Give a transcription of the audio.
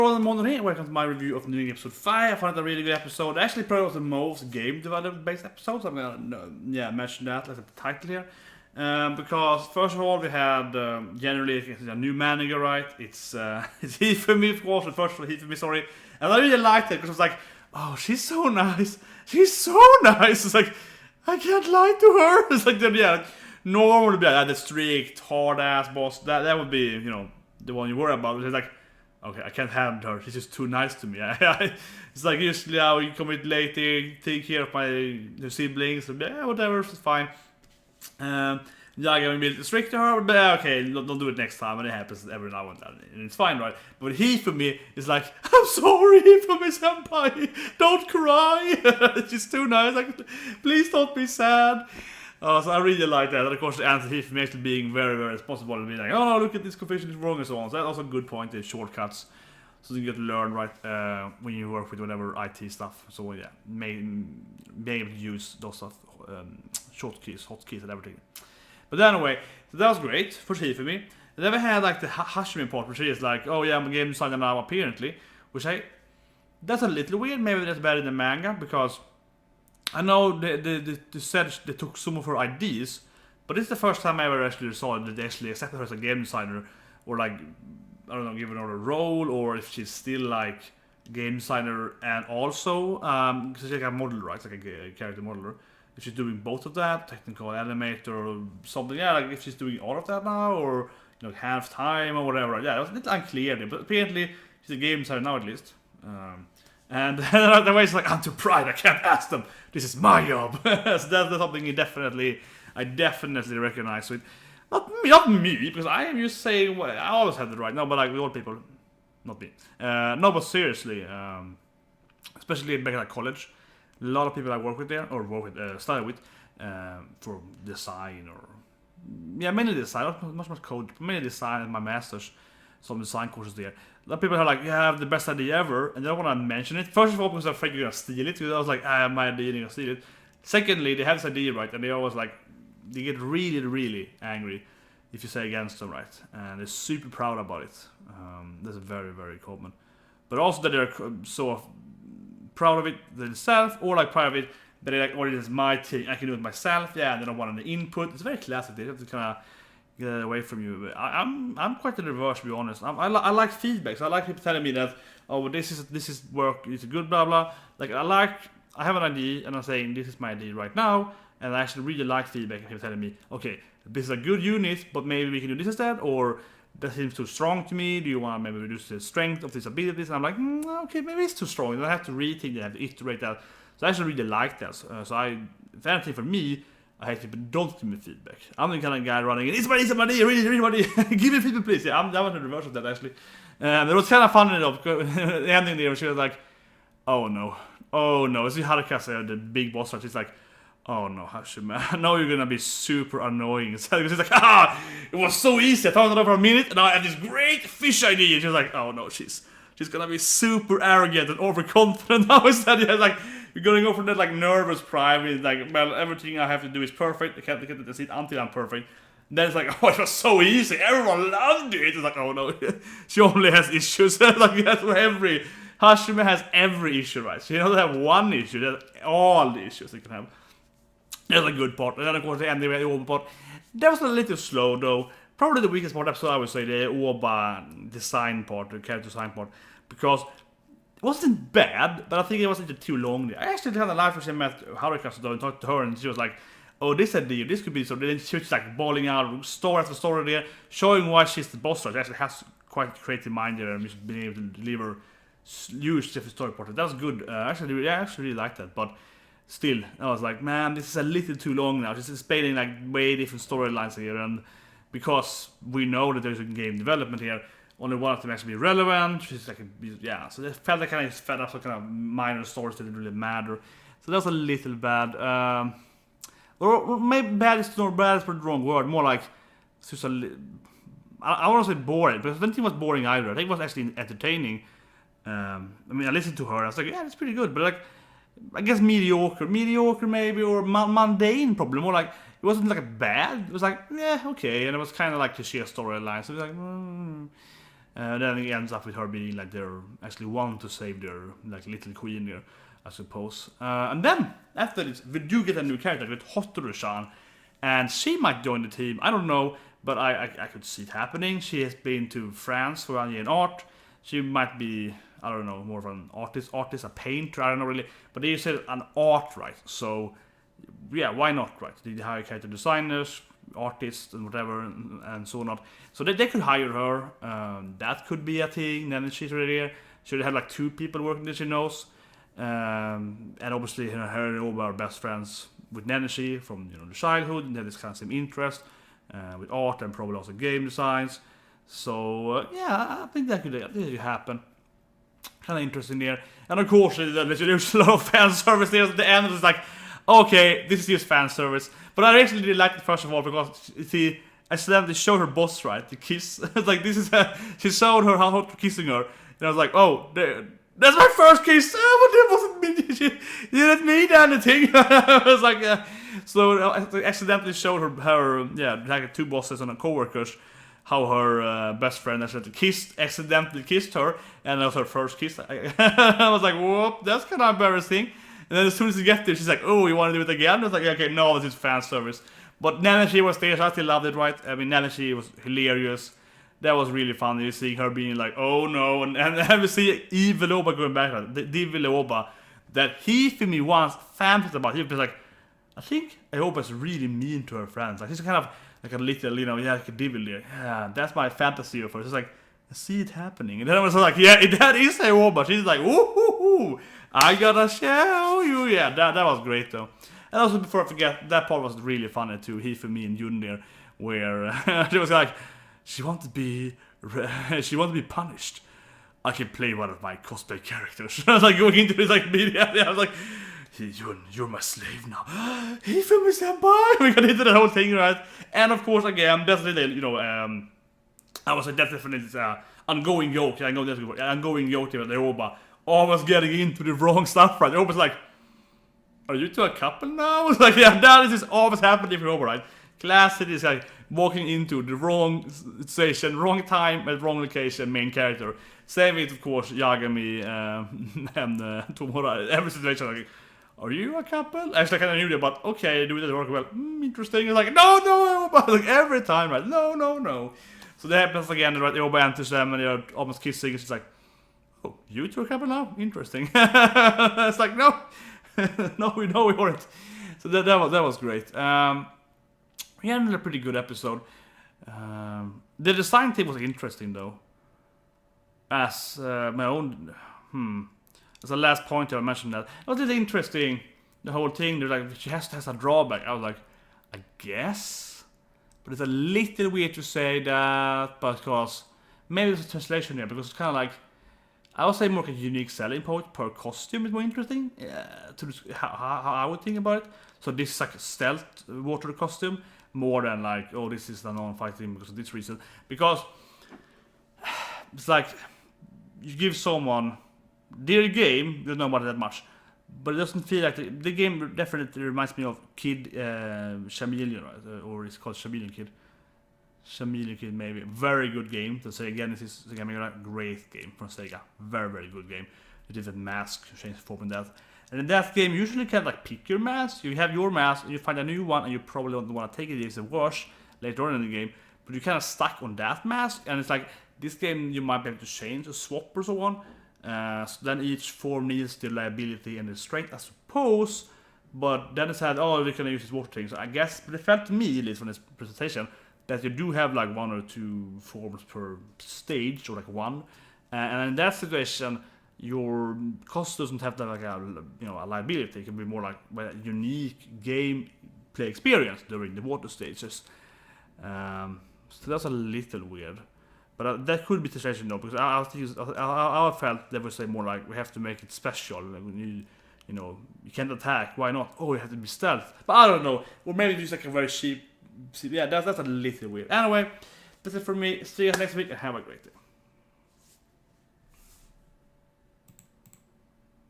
Hello everyone, here. Welcome to my review of New Episode 5. I found it a really good episode. Actually, probably was the most game development based episode. So I'm gonna mention that like the title here. Because first of all, we had generally it's a new manager, right? It's Hifumi, of course. The first one, Hifumi, sorry. And I really liked it because it was like, oh, she's so nice. She's so nice. It's like, I can't lie to her. It's like, yeah, normally be like the strict, hard ass boss. That would be, the one you worry about. It's like, okay, I can't handle her. She's just too nice to me. It's like usually I will come in later, take care of my siblings. So, yeah, whatever, it's fine. Yeah, I'm gonna be a little strict to her, but okay, don't do it next time. And it happens every now and then, and it's fine, right? But he for me is like, I'm sorry for my senpai. Don't cry. She's too nice. Like, please don't be sad. So I really like that. And of course, the answer here for me actually being very, very responsible and being like, oh no, look at this confession is wrong and so on. So that's also a good point. There's shortcuts, so you get to learn right when you work with whatever IT stuff. So yeah, being able to use those stuff, shortkeys, hotkeys, and everything. But anyway, so that was great for me. And then we had like the Hajime part, which is like, oh yeah, I'm a game designer now apparently, which that's a little weird. Maybe that's better than manga because I know they said they took some of her ideas, but it's the first time I ever actually saw that they actually accepted her as a game designer, or like, I don't know, given her a role, or if she's still like game designer and also, because she's like a model, right? It's like a character modeler. If she's doing both of that, technical animator or something, yeah, like if she's doing all of that now, or half time or whatever. Yeah, it was a little unclear there, but apparently she's a game designer now at least. And the way it's like, I'm too pride, I can't ask them. This is my job. So that's something I definitely recognize with. Not me, because I am just saying, well, I always have the right. No, but like with all people, not me. No, but seriously, especially back at college, a lot of people I work with there, or study with, for design or, yeah, mainly design, not much code, but mainly design and my master's, some design courses there. A lot of people are like, yeah, I have the best idea ever, and they don't want to mention it. First of all, because I'm afraid you're going to steal it, because I was like, I have my idea, you're going to steal it. Secondly, they have this idea, right, and they always like, they get really, really angry if you say against them, right, and they're super proud about it. That's very, very common. But also that they're so proud of it themselves, or like proud of it, that they're like, oh, this is my thing, I can do it myself, yeah, and they don't want any input. It's very classic, they have to kind of get it away from you. But I'm quite the reverse, to be honest. I like feedback. So I like people telling me that, oh, this is work, it's good, blah blah. Like I have an idea, and I'm saying this is my idea right now, and I actually really like feedback. And people telling me, okay, this is a good unit, but maybe we can do this instead, or that seems too strong to me. Do you want to maybe reduce the strength of this abilities? And I'm like, okay, maybe it's too strong. And I have to rethink that, I have to iterate that. So I actually really like that. So if anything for me, I hate people don't give me feedback. I'm the kind of guy running in, it's my idea, really, give me feedback please. Yeah, I'm the reverse of that actually. It was kind of funny though, the ending there, she was like, oh no, it's the Haruka, the big boss, she's like, oh no, Hajime, I know you're gonna be super annoying. She's like, it was so easy, I thought it over a minute, and now I have this great fish idea. She's like, oh no, she's gonna be super arrogant and overconfident now instead. Yeah, like, you're gonna go from that like nervous pride with like, well, everything I have to do is perfect. I can't get the seat until I'm perfect. And then it's like, oh, it was so easy. Everyone loved it. It's like, oh no, she only has issues. Like that's every Hajime has every issue, right? She doesn't have one issue. There's all the issues they can have. That's a good part. And then of course the ending, the Oba part. That was a little slow though. Probably the weakest part episode I would say the Oba design part, the character design part, because it wasn't bad, but I think it wasn't too long. I actually kind of liked when she met Haruka though and talked to her, and she was like, oh, this idea, this could be so. Then she was like balling out story after story there, showing why she's the boss. She actually has quite a creative mind there, and she's been able to deliver huge different story part. That was good. I actually really liked that, but still, I was like, man, this is a little too long now. She's explaining like way different storylines here, and because we know that there's a game development here, only one of them actually be relevant. She's like, yeah, so they felt like kind of fed up some kind of minor stories that didn't really matter. So that's a little bad. Or maybe bad is not bad is the wrong word. More like it's just I want to say boring, but I don't think it was boring either. I think it was actually entertaining. I mean, I listened to her. I was like, yeah, that's pretty good. But like, I guess mediocre maybe, or mundane probably. More like it wasn't like bad. It was like, yeah, okay, and it was kind of like cliche storyline. So it was like. Then it ends up with her being like they're actually one to save their like little queen there, I suppose. And then after this, we do get a new character with Hotaru-chan, and she might join the team. I don't know, but I could see it happening. She has been to France for 1 year in art. She might be, I don't know, more of an artist, a painter. I don't know really, but they said an art, right? So yeah, why not, right? They hire character designers, artists, and whatever, and so on. So they could hire her. That could be a thing. Then she's already there. She would have like 2 people working there, she knows. And obviously her and Oba are best friends with Neneshi from the childhood, and they have this kind of same interest with art and probably also game designs. So yeah, I think that could happen. Kind of interesting there. And of course, there's a lot of fan service there at the end. It's like, okay, this is just fan service. But I actually really liked it first of all because she accidentally showed her boss, right, the kiss. It's like she showed her how hot kissing her, and I was like, oh, that's my first kiss. Oh, but that wasn't me. She didn't mean anything. I was like, so I accidentally showed her like 2 bosses and her coworkers how her best friend accidentally kissed her, and that was her first kiss. I was like, whoop, that's kind of embarrassing. And then as soon as you get there, she's like, oh, you want to do it again? I was like, okay, no, this is fan service. But Neneshi was there, so I still loved it, right? I mean, Neneshi was hilarious. That was really funny, seeing her being like, oh no, and we see Evil Oba going back, the Evil Oba that he, for me, once fantasized about. He was like, I think Aoba's really mean to her friends. Like, she's kind of like a little, like a devil there. Yeah, that's my fantasy of her. It's like, I see it happening. And then I was like, yeah, that is Aoba. She's like, woohoo, I gotta show you. Yeah, that was great though. And also, before I forget, that part was really funny too. He, for me, and Yun there, where she was like, she wants to be punished. I can play one of my cosplay characters. I was like going into this like media. I was like, you're my slave now. He from me senpai. We got into that whole thing, right? And of course, again, definitely, I was definitely ongoing joke. I know that's good. Ongoing joke with Aoba. Always getting into the wrong stuff, right? Aoba's like, are you two a couple now? It's like, yeah, that is always happening for Aoba, right? Classic is like walking into the wrong station, wrong time, at wrong location, main character. Same with, of course, Yagami and Tomura. Every situation, like, are you a couple? Actually, I kind of knew that, but okay, do it work well. Interesting. It's like, no, Aoba. Like, every time, right? No. So that happens again, right? Aoba enters them and they're almost kissing. It's like, oh, you two a couple now? Interesting. It's like, no, we weren't. So that was great. We had a pretty good episode. The design team was interesting though. As my own, as the last point I mentioned that it was really interesting. The whole thing. They're like, she has a drawback. I was like, I guess, but it's a little weird to say that because maybe it's a translation here because it's kind of like, I would say more like a unique selling point per costume is more interesting how I would think about it. So this is like a stealth water costume more than like, oh, this is the non-fighting because of this reason. Because it's like you give someone their game, you don't know about it that much, but it doesn't feel like the game definitely reminds me of Kid Chameleon, right? Or it's called Chameleon Kid. Chameleon Kid, maybe. Very good game. To say again, this is a great game from Sega. Very, very good game. You did that mask, change form in that. And in that game, you usually can like pick your mask. You have your mask, and you find a new one, and you probably don't want to take it as a wash later on in the game. But you're kind of stuck on that mask, and it's like this game you might be able to change or swap or so on. So then each form needs the liability and the strength, I suppose. But then it said, oh, we can use this water thing. So I guess, but it felt to me, at least from this presentation, that you do have like 1 or 2 forms per stage, or like one. And in that situation, your cost doesn't have to have like a liability. It can be more like a unique gameplay experience during the water stages. So that's a little weird. But that could be the situation though, because I felt they would say more like we have to make it special. Like you can't attack. Why not? Oh, you have to be stealth. But I don't know. Or maybe just like a very cheap. Yeah, that's a little weird. Anyway, that's it for me. See you guys next week and have a great day.